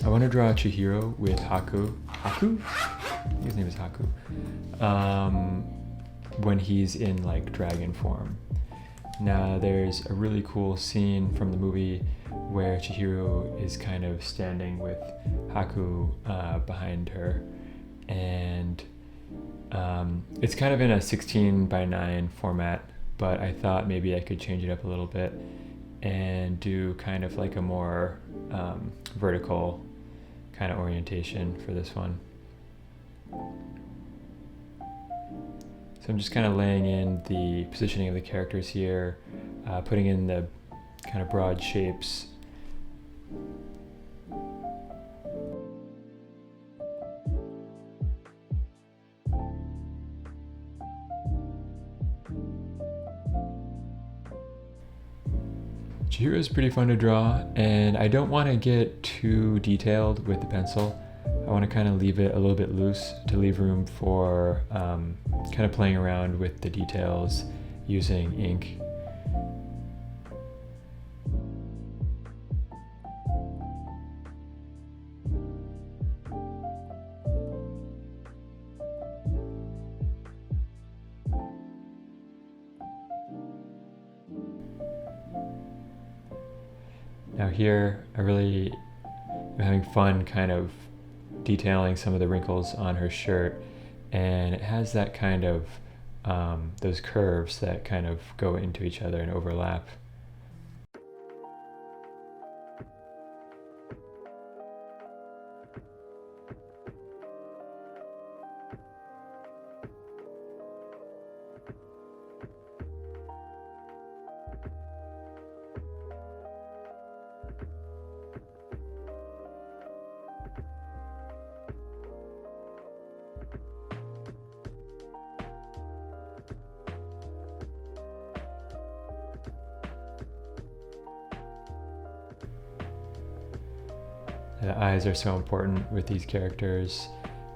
I want to draw Chihiro with Haku. Haku? I think his name is Haku. When he's in like dragon form. Now there's a really cool scene from the movie where Chihiro is kind of standing with Haku behind her, and it's kind of in a 16:9 format, but I thought maybe I could change it up a little bit and do kind of like a more vertical kind of orientation for this one. So I'm just kind of laying in the positioning of the characters here, putting in the kind of broad shapes. Chihiro is pretty fun to draw, and I don't want to get too detailed with the pencil. I want to kind of leave it a little bit loose to leave room for kind of playing around with the details using ink. Now here, I really am having fun kind of detailing some of the wrinkles on her shirt, and it has that kind of, those curves that kind of go into each other and overlap. The eyes are so important with these characters,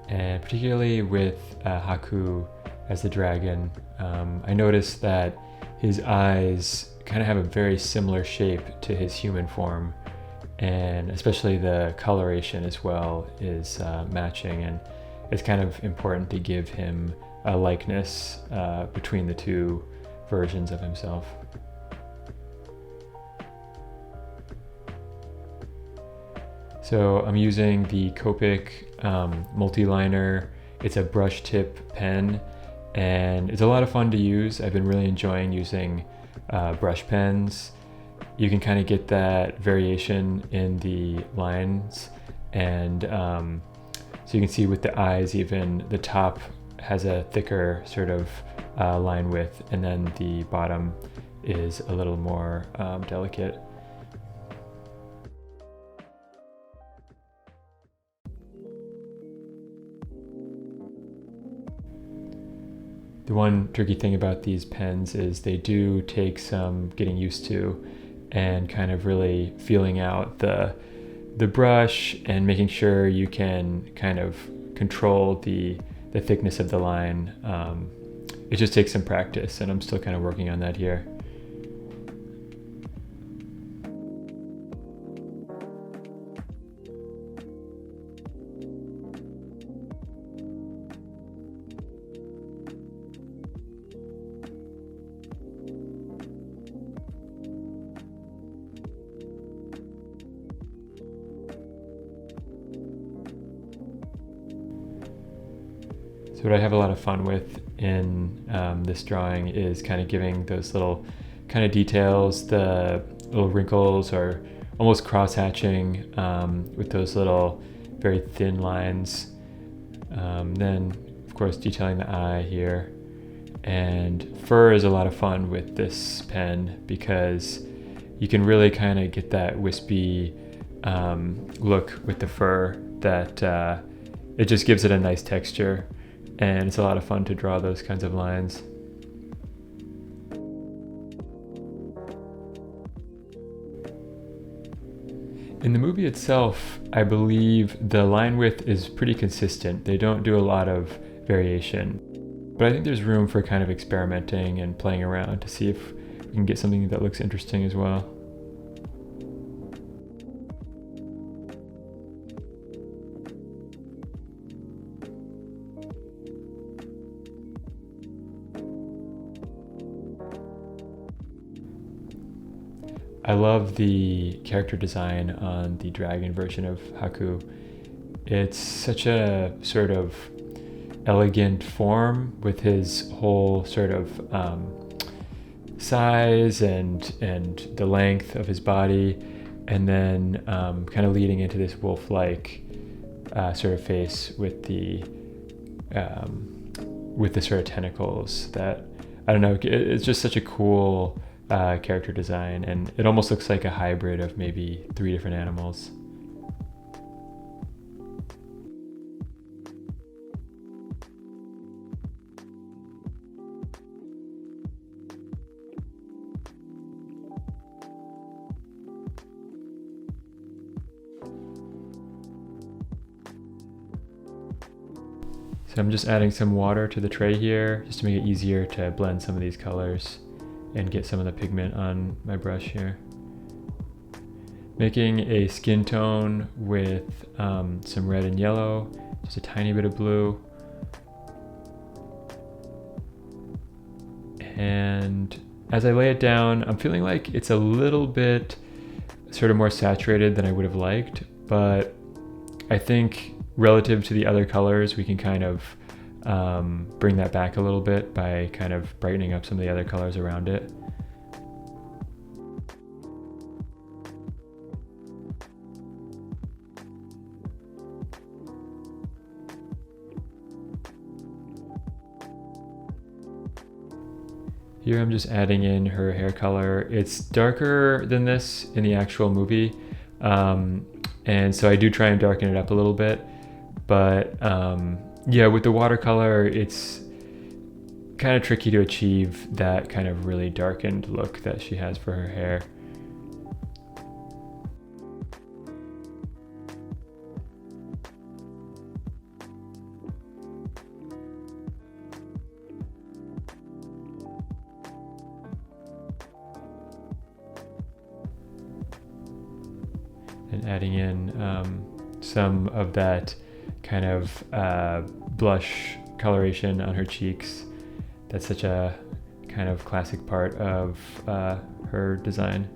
and particularly with Haku as the dragon. I noticed that his eyes kind of have a very similar shape to his human form, and especially the coloration as well is matching, and it's kind of important to give him a likeness between the two versions of himself. So I'm using the Copic multi-liner. It's a brush tip pen, and it's a lot of fun to use. I've been really enjoying using brush pens. You can kind of get that variation in the lines, and so you can see with the eyes, even the top has a thicker sort of line width, and then the bottom is a little more delicate. The one tricky thing about these pens is they do take some getting used to, and kind of really feeling out the brush and making sure you can kind of control the thickness of the line. It just takes some practice, and I'm still kind of working on that here. So what I have a lot of fun with in this drawing is kind of giving those little kind of details, the little wrinkles or almost cross-hatching with those little very thin lines. Then of course detailing the eye here. And fur is a lot of fun with this pen because you can really kind of get that wispy look with the fur that it just gives it a nice texture, and it's a lot of fun to draw those kinds of lines. In the movie itself, I believe the line width is pretty consistent. They don't do a lot of variation, but I think there's room for kind of experimenting and playing around to see if we can get something that looks interesting as well. I love the character design on the dragon version of Haku. It's such a sort of elegant form with his whole sort of size and the length of his body, and then kind of leading into this wolf-like sort of face with the sort of tentacles that, I don't know, it's just such a cool character design, and it almost looks like a hybrid of maybe 3 different animals. So I'm just adding some water to the tray here just to make it easier to blend some of these colors and get some of the pigment on my brush here. Making a skin tone with some red and yellow, just a tiny bit of blue. And as I lay it down, I'm feeling like it's a little bit sort of more saturated than I would have liked, but I think relative to the other colors, we can kind of bring that back a little bit by kind of brightening up some of the other colors around it. Here I'm just adding in her hair color. It's darker than this in the actual movie, and so I do try and darken it up a little bit, but yeah, with the watercolor, it's kind of tricky to achieve that kind of really darkened look that she has for her hair. And adding in some of that kind of blush coloration on her cheeks. That's such a kind of classic part of her design.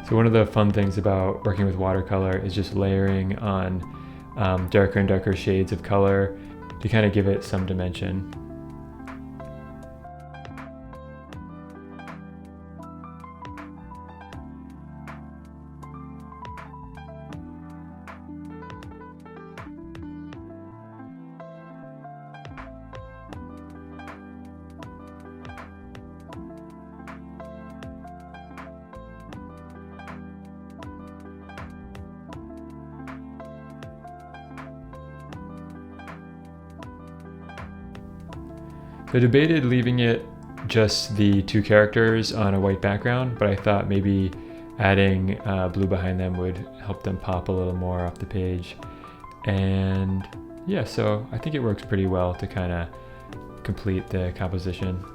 So one of the fun things about working with watercolor is just layering on darker and darker shades of color to kind of give it some dimension. I debated leaving it just the 2 characters on a white background, but I thought maybe adding blue behind them would help them pop a little more off the page. And yeah, so I think it works pretty well to kind of complete the composition.